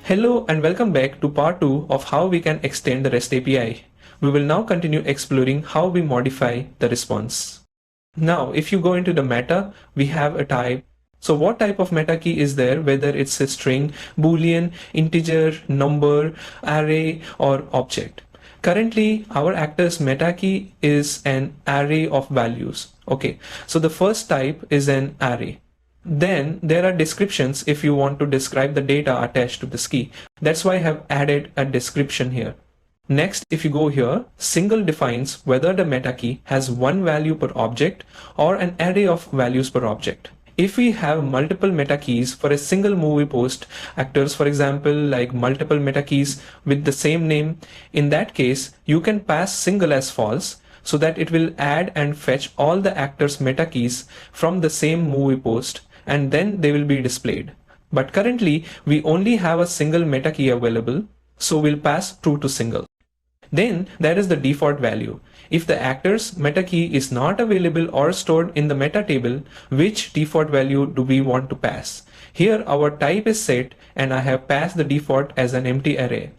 Hello and welcome back to part 2 of how we can extend the REST API. We will now continue exploring how we modify the response. Now, if you go into the meta, we have a type. So what type of meta key is there, whether it's a string, boolean, integer, number, array, or object? Currently, our actor's meta key is an array of values. Okay, so the first type is an array. Then there are descriptions if you want to describe the data attached to this key. That's why I have added a description here. Next, if you go here, single defines whether the meta key has one value per object or an array of values per object. If we have multiple meta keys for a single movie post actors, for example, like multiple meta keys with the same name, in that case, you can pass single as false so that it will add and fetch all the actors' meta keys from the same movie post, and then they will be displayed. But currently, we only have a single meta key available, so we'll pass true to single. Then there is the default value. If the actor's meta key is not available or stored in the meta table, which default value do we want to pass? Here our type is set and I have passed the default as an empty array.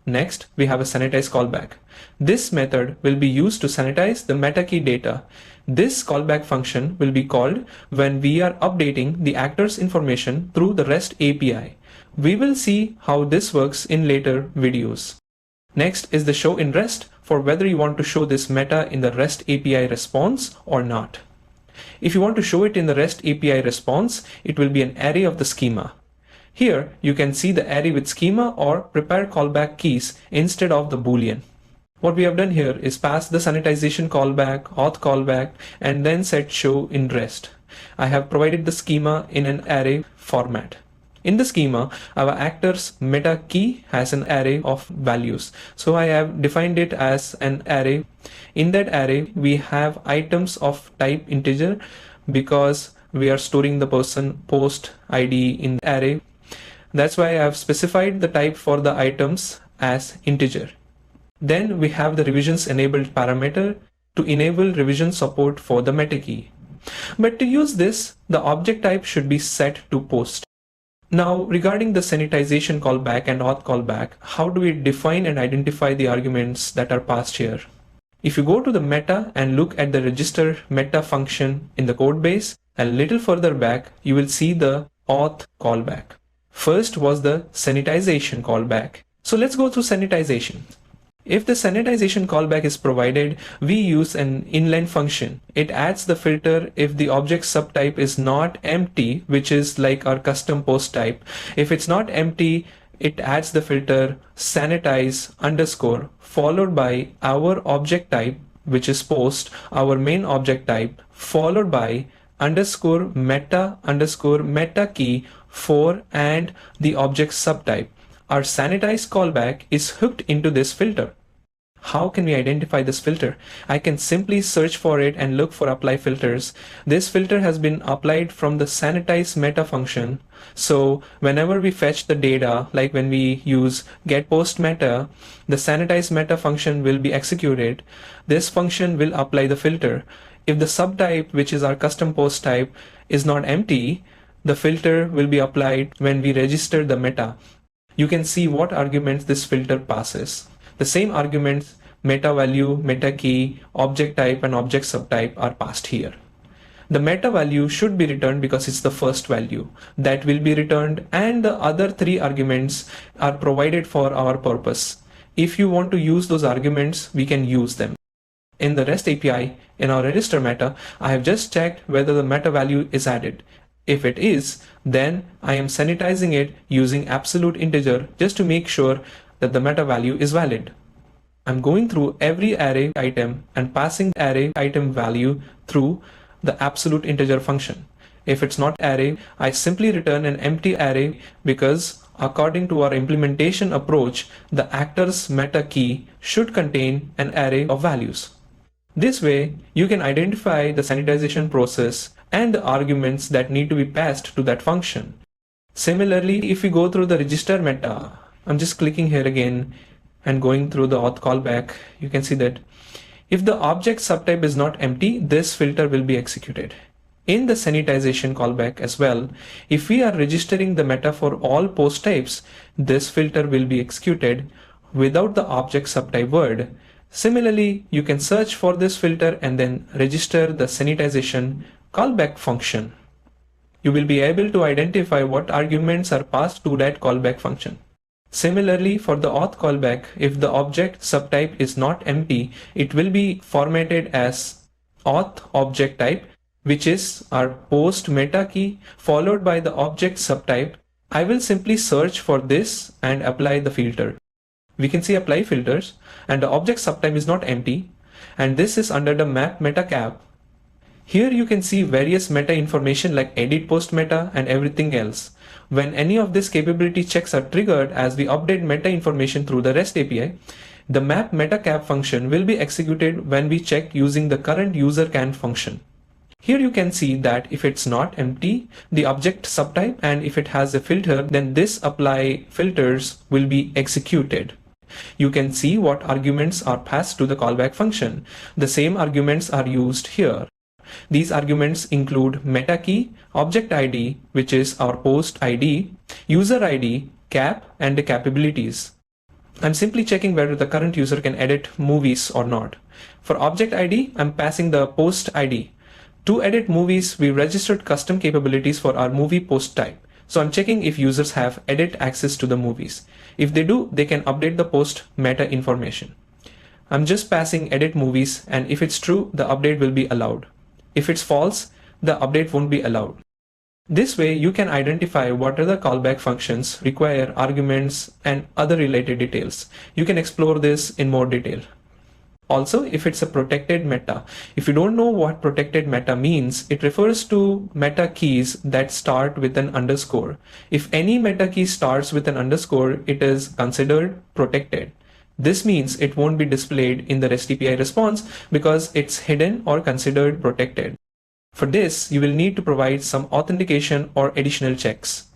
Next, we have a sanitize callback. This method will be used to sanitize the meta key data. This callback function will be called when we are updating the actor's information through the REST API. We will see how this works in later videos. Next is the show in REST for whether you want to show this meta in the REST API response or not. If you want to show it in the REST API response, it will be an array of the schema. Here you can see the array with schema or prepare callback keys instead of the boolean. What we have done here is pass the sanitization callback, auth callback, and then set show in REST. I have provided the schema in an array format. In the schema, our actor's meta key has an array of values. So I have defined it as an array. In that array, we have items of type integer because we are storing the person post ID in the array. That's why I have specified the type for the items as integer. Then we have the revisions enabled parameter to enable revision support for the meta key. But to use this, the object type should be set to post. Now, regarding the sanitization callback and auth callback, how do we define and identify the arguments that are passed here? If you go to the meta and look at the register meta function in the code base, a little further back, you will see the auth callback. First was the sanitization callback. So let's go through sanitization. If the sanitization callback is provided, we use an inline function. It adds the filter if the object subtype is not empty, which is like our custom post type. If it's not empty, it adds the filter sanitize underscore followed by our object type, which is post, our main object type, followed by underscore meta key for and the object subtype. Our sanitize callback is hooked into this filter. How can we identify this filter? I can simply search for it and look for apply filters. This filter has been applied from the sanitize meta function. So whenever we fetch the data, like when we use get post meta, the sanitize meta function will be executed. This function will apply the filter. If the subtype, which is our custom post type, is not empty, the filter will be applied when we register the meta. You can see what arguments this filter passes. The same arguments, meta value, meta key, object type, and object subtype are passed here. The meta value should be returned because it's the first value that will be returned, and the other three arguments are provided for our purpose. If you want to use those arguments, we can use them. In the REST API, in our register meta, I have just checked whether the meta value is added. If it is, then I am sanitizing it using absolute integer just to make sure that the meta value is valid. I'm going through every array item and passing the array item value through the absolute integer function. If it's not array, I simply return an empty array because according to our implementation approach, the actor's meta key should contain an array of values. This way, you can identify the sanitization process and the arguments that need to be passed to that function. Similarly, if we go through the register meta, I'm just clicking here again and going through the auth callback, you can see that if the object subtype is not empty, this filter will be executed. In the sanitization callback as well, if we are registering the meta for all post types, this filter will be executed without the object subtype word. Similarly, you can search for this filter and then register the sanitization callback function. You will be able to identify what arguments are passed to that callback function. Similarly, for the auth callback, if the object subtype is not empty, it will be formatted as auth object type, which is our post meta key followed by the object subtype. I will simply search for this and apply the filter. We can see apply filters and the object subtype is not empty, and this is under the map meta cap. Here you can see various meta information like edit post meta and everything else. When any of these capability checks are triggered as we update meta information through the REST API, the map meta cap function will be executed when we check using the current user can function. Here you can see that if it's not empty, the object subtype, and if it has a filter, then this apply filters will be executed. You can see what arguments are passed to the callback function. The same arguments are used here. These arguments include meta key, object ID, which is our post ID, user ID, cap, and the capabilities. I'm simply checking whether the current user can edit movies or not. For object ID, I'm passing the post ID. To edit movies, we registered custom capabilities for our movie post type. So I'm checking if users have edit access to the movies. If they do, they can update the post meta information. I'm just passing edit movies, and if it's true, the update will be allowed. If it's false, the update won't be allowed. This way, you can identify what other callback functions require arguments and other related details. You can explore this in more detail. Also, if it's a protected meta, if you don't know what protected meta means, it refers to meta keys that start with an underscore. If any meta key starts with an underscore, it is considered protected. This means it won't be displayed in the REST API response because it's hidden or considered protected. For this, you will need to provide some authentication or additional checks.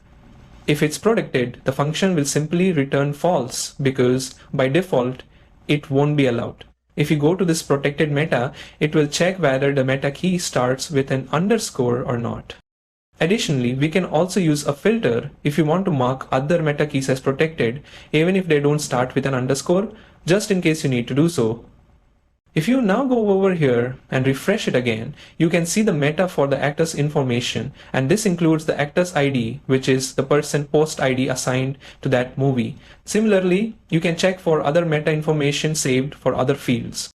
If it's protected, the function will simply return false because by default, it won't be allowed. If you go to this protected meta, it will check whether the meta key starts with an underscore or not. Additionally, we can also use a filter if you want to mark other meta keys as protected, even if they don't start with an underscore, just in case you need to do so. If you now go over here and refresh it again, you can see the meta for the actor's information, and this includes the actor's ID, which is the person post ID assigned to that movie. Similarly, you can check for other meta information saved for other fields.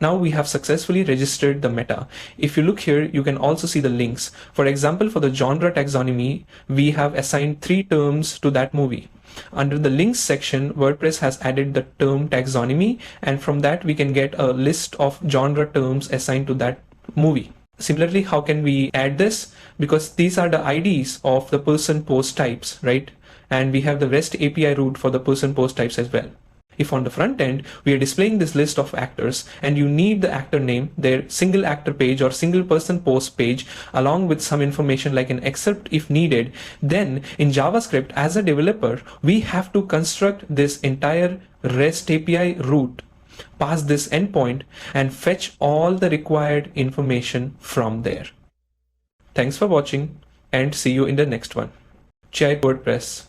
Now we have successfully registered the meta. If you look here, you can also see the links. For example, for the genre taxonomy, we have assigned 3 terms to that movie. Under the links section, WordPress has added the term taxonomy, and from that we can get a list of genre terms assigned to that movie. Similarly, how can we add this? Because these are the IDs of the person post types, right? And we have the REST API route for the person post types as well. If on the front end, we are displaying this list of actors and you need the actor name, their single actor page or single person post page, along with some information like an excerpt if needed, then in JavaScript as a developer, we have to construct this entire REST API route, pass this endpoint and fetch all the required information from there. Thanks for watching and see you in the next one. Chai WordPress.